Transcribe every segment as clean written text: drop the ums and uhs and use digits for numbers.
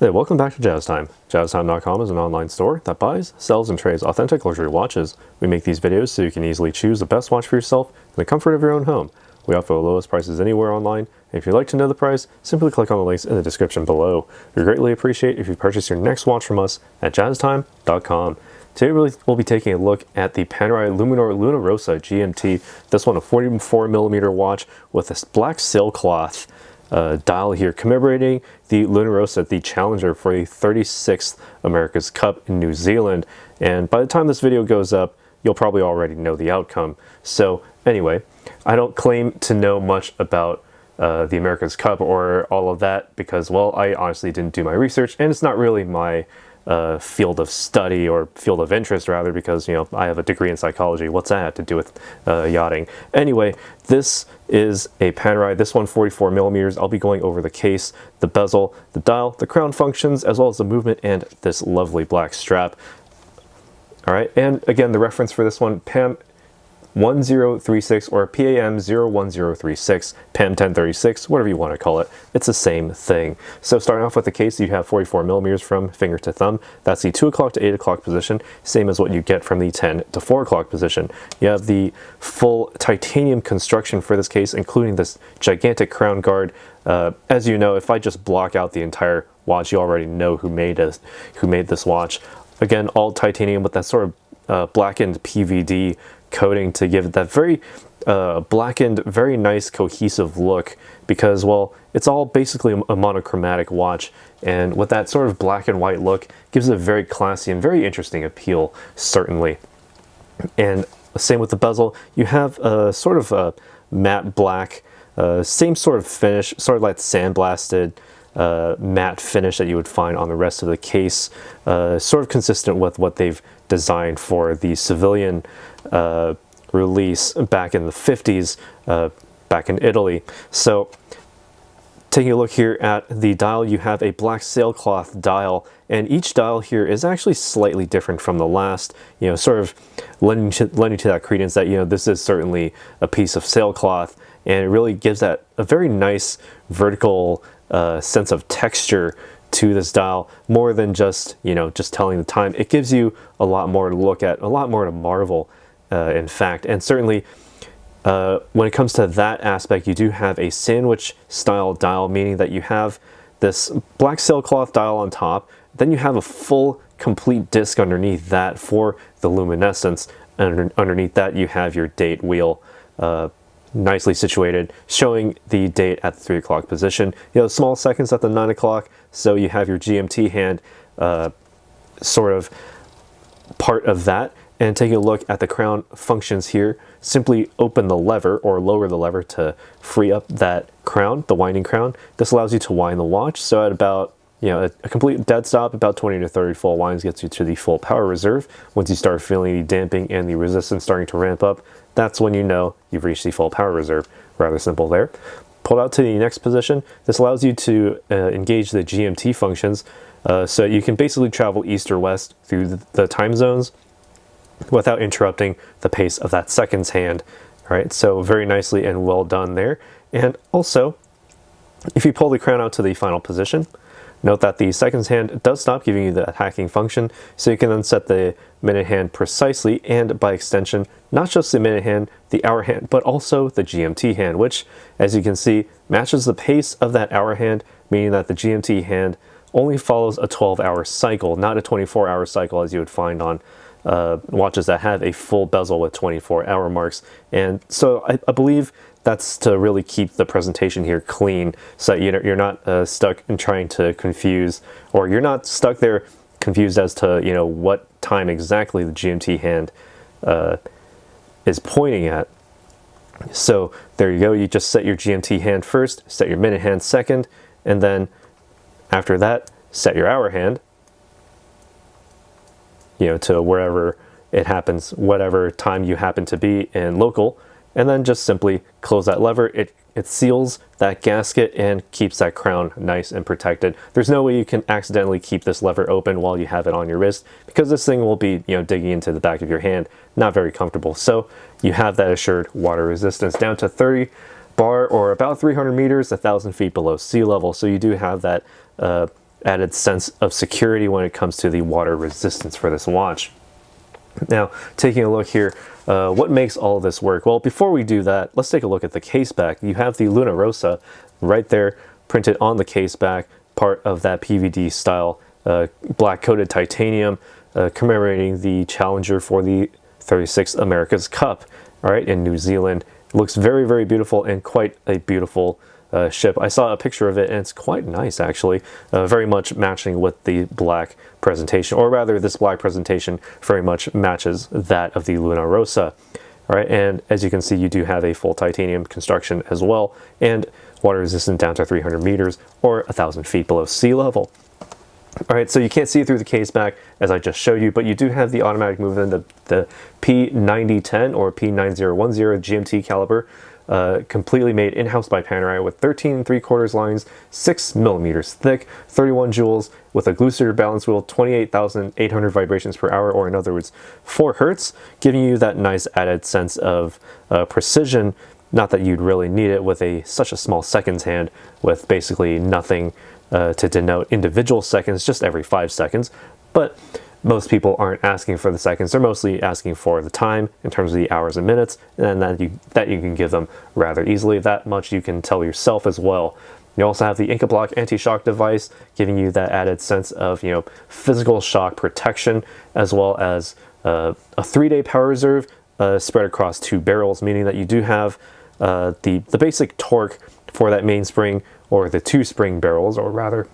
Hey, welcome back to Jazz Time. JazzTime.com is an online store that buys, sells, and trades authentic luxury watches. We make these videos so you can easily choose the best watch for yourself in the comfort of your own home. We offer the lowest prices anywhere online, and if you'd like to know the price, simply click on the links in the description below. We greatly appreciate if you purchase your next watch from us at JazzTime.com. Today we'll be taking a look at the Panerai Luminor Rossa GMT. This one a 44mm watch with this black sailcloth dial here, commemorating the Lunarossa, the challenger for the 36th America's Cup in New Zealand. And by the time this video goes up, you'll probably already know the outcome. So anyway, I don't claim to know much about the America's Cup or all of that because, well, I honestly didn't do my research, and it's not really my field of study or field of interest, rather, because, you know, I have a degree in psychology. What's that have to do with yachting? Anyway, this is a Panerai, this one 44mm. I'll be going over the case, the bezel, the dial, the crown functions, as well as the movement and this lovely black strap. All right, and again, the reference for this one, PAM01036 or PAM01036, PAM01036, whatever you want to call it. It's the same thing. So starting off with the case, you have 44mm from finger to thumb. That's the 2 o'clock to 8 o'clock position, same as what you get from the 10 to 4 o'clock position. You have the full titanium construction for this case, including this gigantic crown guard. As you know, if I just block out the entire watch, you already know who made this watch. Again, all titanium with that sort of blackened PVD coating to give it that very blackened, very nice cohesive look, because, well, it's all basically a monochromatic watch, and with that sort of black and white look gives it a very classy and very interesting appeal, certainly. And same with the bezel, you have a sort of a matte black, same sort of finish, sort of like sandblasted matte finish that you would find on the rest of the case, sort of consistent with what they've designed for the civilian release back in the 50s, back in Italy. So taking a look here at the dial, you have a black sailcloth dial, and each dial here is actually slightly different from the last, you know, sort of lending to that credence that, you know, this is certainly a piece of sailcloth, and it really gives that a very nice vertical sense of texture to this dial, more than just, you know, just telling the time. It gives you a lot more to look at, a lot more to marvel, in fact. And certainly when it comes to that aspect, you do have a sandwich style dial, meaning that you have this black sailcloth dial on top, then you have a full complete disc underneath that for the luminescence, and underneath that you have your date wheel, nicely situated, showing the date at the 3 o'clock position. You have small seconds at the 9 o'clock, so you have your GMT hand sort of part of that. And taking a look at the crown functions here, simply open the lever or lower the lever to free up that crown, the winding crown. This allows you to wind the watch. So at about, you know, a complete dead stop, about 20 to 30 full winds gets you to the full power reserve. Once you start feeling the damping and the resistance starting to ramp up, that's when you know you've reached the full power reserve. Rather simple there. Pulled out to the next position. This allows you to engage the GMT functions, so you can basically travel east or west through the time zones without interrupting the pace of that seconds hand. All right, so very nicely and well done there. And also, if you pull the crown out to the final position, note that the seconds hand does stop giving you that hacking function, so you can then set the minute hand precisely, and by extension, not just the minute hand, the hour hand, but also the GMT hand, which, as you can see, matches the pace of that hour hand, meaning that the GMT hand only follows a 12-hour cycle, not a 24-hour cycle as you would find on watches that have a full bezel with 24-hour marks. And so I believe that's to really keep the presentation here clean, so you're not stuck in trying to confuse, or you're not stuck there confused as to, you know, what time exactly the GMT hand is pointing at. So there you go, you just set your GMT hand first, set your minute hand second, and then after that set your hour hand, you know, to wherever it happens, whatever time you happen to be in local, and then just simply close that lever. It seals that gasket and keeps that crown nice and protected. There's no way you can accidentally keep this lever open while you have it on your wrist, because this thing will be, you know, digging into the back of your hand. Not very comfortable. So you have that assured water resistance down to 30 bar, or about 300 meters, 1,000 feet below sea level. So you do have that added sense of security when it comes to the water resistance for this watch. Now, taking a look here, what makes all of this work? Well, before we do that, let's take a look at the case back. You have the Luna Rossa right there, printed on the case back, part of that PVD style black coated titanium, commemorating the challenger for the 36th America's Cup, all right, in New Zealand. It looks very, very beautiful and quite a beautiful ship. I saw a picture of it and it's quite nice, actually, very much matching with the black presentation, or rather this black presentation very much matches that of the Luna Rossa. All right, and as you can see, you do have a full titanium construction as well, and water resistant down to 300 meters or 1,000 feet below sea level. All right, so you can't see it through the case back as I just showed you, but you do have the automatic movement, the P9010 or P9010 GMT caliber, completely made in-house by Panerai with 13 3/4 lines, 6 millimeters thick, 31 joules with a glucidator balance wheel, 28,800 vibrations per hour, or in other words, 4 hertz, giving you that nice added sense of precision. Not that you'd really need it with such a small seconds hand with basically nothing to denote individual seconds, just every 5 seconds. But most people aren't asking for the seconds. They're mostly asking for the time in terms of the hours and minutes, and that you can give them rather easily. That much you can tell yourself as well. You also have the Inca Block anti-shock device, giving you that added sense of, physical shock protection, as well as a 3-day power reserve spread across 2 barrels, meaning that you do have the basic torque for that mainspring, or the 2 spring barrels, or rather,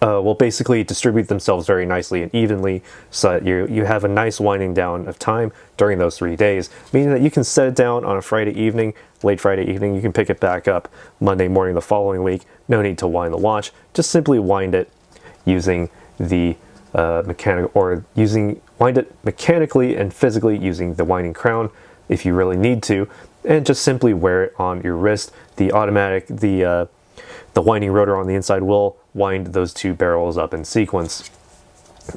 will basically distribute themselves very nicely and evenly, so that you have a nice winding down of time during those 3 days, meaning that you can set it down on a Friday evening, late Friday evening. You can pick it back up Monday morning the following week. No need to wind the watch. Just simply wind it using the wind it mechanically and physically using the winding crown if you really need to, and just simply wear it on your wrist. The winding rotor on the inside will wind those 2 barrels up in sequence.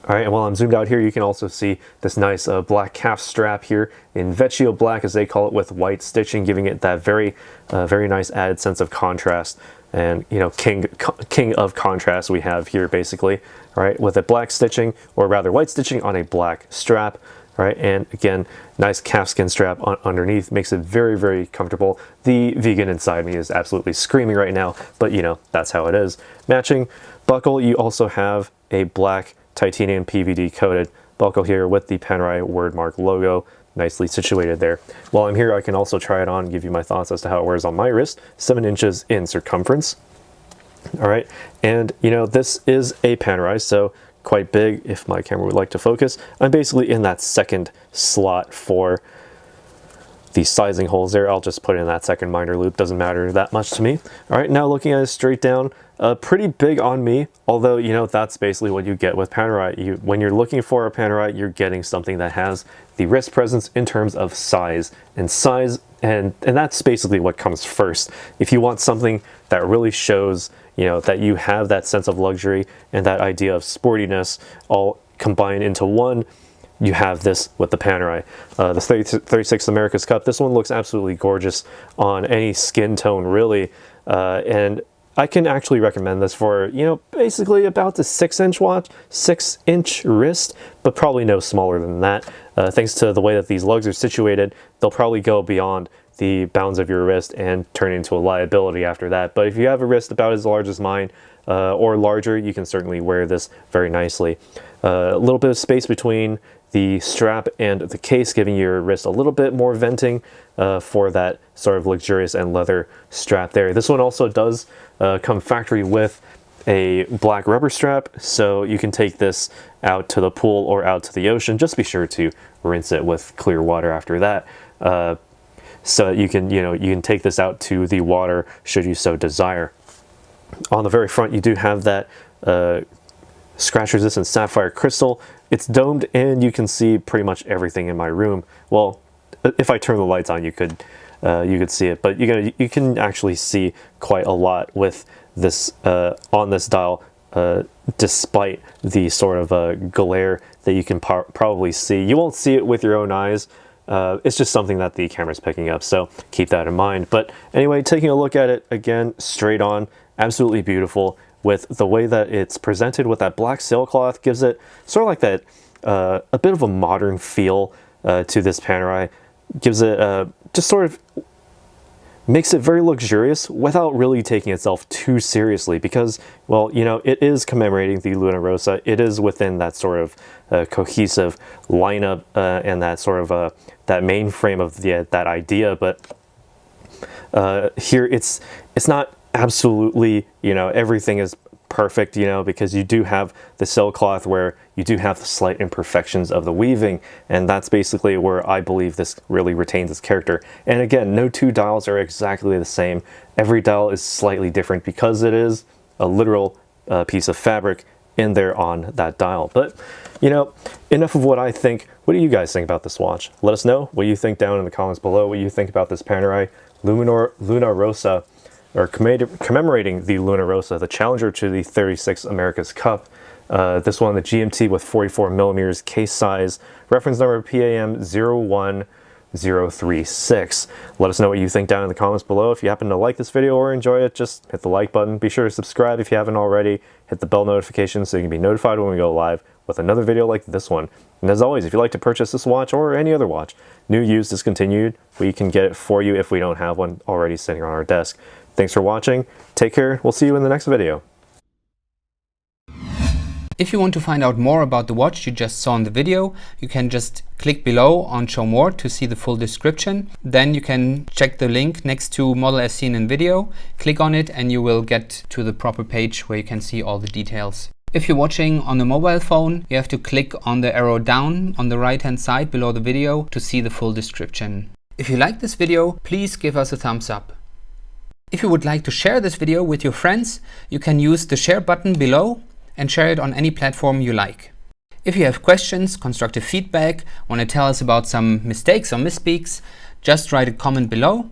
All right, and while I'm zoomed out here, you can also see this nice black calf strap here in Vecchio black, as they call it, with white stitching, giving it that very nice added sense of contrast. And king of contrast we have here, basically. All right, with a black stitching, or rather white stitching on a black strap. Right, and again, nice calfskin strap underneath, makes it very, very comfortable. The vegan inside me is absolutely screaming right now, but that's how it is. Matching buckle, you also have a black titanium PVD coated buckle here with the Panerai wordmark logo nicely situated there. While I'm here, I can also try it on and give you my thoughts as to how it wears on my wrist, 7 inches in circumference. All right, and this is a Panerai, so quite big if my camera would like to focus. I'm basically in that second slot for the sizing holes there. I'll just put in that second minor loop, doesn't matter that much to me. All right, now looking at it straight down, pretty big on me, although that's basically what you get with Panerai. When you're looking for a Panerai, you're getting something that has the wrist presence in terms of size, and that's basically what comes first. If you want something that really shows that you have that sense of luxury and that idea of sportiness all combined into one, you have this with the Panerai. The 36th America's Cup, this one looks absolutely gorgeous on any skin tone, really, and I can actually recommend this for, basically about the 6-inch watch, 6-inch wrist, but probably no smaller than that. Thanks to the way that these lugs are situated, they'll probably go beyond the bounds of your wrist and turn into a liability after that. But if you have a wrist about as large as mine, or larger, you can certainly wear this very nicely. A little bit of space between the strap and the case, giving your wrist a little bit more venting for that sort of luxurious and leather strap there. This one also does come factory with a black rubber strap, so you can take this out to the pool or out to the ocean. Just be sure to rinse it with clear water after that, so you can take this out to the water should you so desire. On the very front, you do have that scratch resistant sapphire crystal. It's domed, and you can see pretty much everything in my room. Well, if I turn the lights on, you could see it, but you can actually see quite a lot with this on this dial, despite the sort of glare that you can probably see. You won't see it with your own eyes. It's just something that the camera's picking up, so keep that in mind. But anyway, taking a look at it again, straight on, absolutely beautiful. with the way that it's presented with that black sailcloth, gives it sort of like that a bit of a modern feel to this Panerai. Gives it just sort of makes it very luxurious without really taking itself too seriously, because, well, you know, it is commemorating the Luna Rossa. It is within that sort of cohesive lineup and that sort of that mainframe of that idea. But here it's not absolutely, you know, everything is perfect, you know, because you do have the sailcloth where you do have the slight imperfections of the weaving, and that's basically where I believe this really retains its character. And again, no two dials are exactly the same. Every dial is slightly different because it is a literal piece of fabric in there on that dial. But, you know, enough of what I think. What do you guys think about this watch? Let us know what you think down in the comments below, what you think about this Panerai Luminor Luna Rossa, or commemorating the Luna Rossa, the challenger to the 36 America's Cup. This one, the GMT with 44mm case size, reference number PAM01036. Let us know what you think down in the comments below. If you happen to like this video or enjoy it, just hit the like button. Be sure to subscribe if you haven't already. Hit the bell notification so you can be notified when we go live with another video like this one. And as always, if you'd like to purchase this watch or any other watch, new, used, discontinued, we can get it for you if we don't have one already sitting on our desk. Thanks for watching. Take care. We'll see you in the next video. If you want to find out more about the watch you just saw in the video, you can just click below on Show More to see the full description. Then you can check the link next to model as seen in video, click on it, and you will get to the proper page where you can see all the details. If you're watching on a mobile phone, you have to click on the arrow down on the right hand side below the video to see the full description. If you like this video, please give us a thumbs up. If you would like to share this video with your friends, you can use the share button below and share it on any platform you like. If you have questions, constructive feedback, want to tell us about some mistakes or misspeaks, just write a comment below.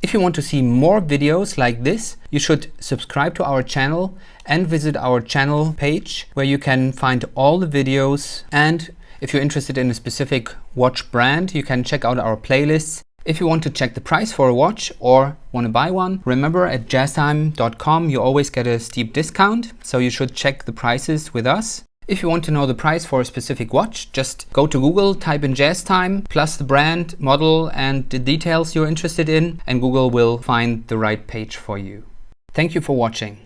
If you want to see more videos like this, you should subscribe to our channel and visit our channel page where you can find all the videos. And if you're interested in a specific watch brand, you can check out our playlists. If you want to check the price for a watch or want to buy one, remember at jazztime.com you always get a steep discount, so you should check the prices with us. If you want to know the price for a specific watch, just go to Google, type in JazzTime, plus the brand, model and the details you're interested in, and Google will find the right page for you. Thank you for watching.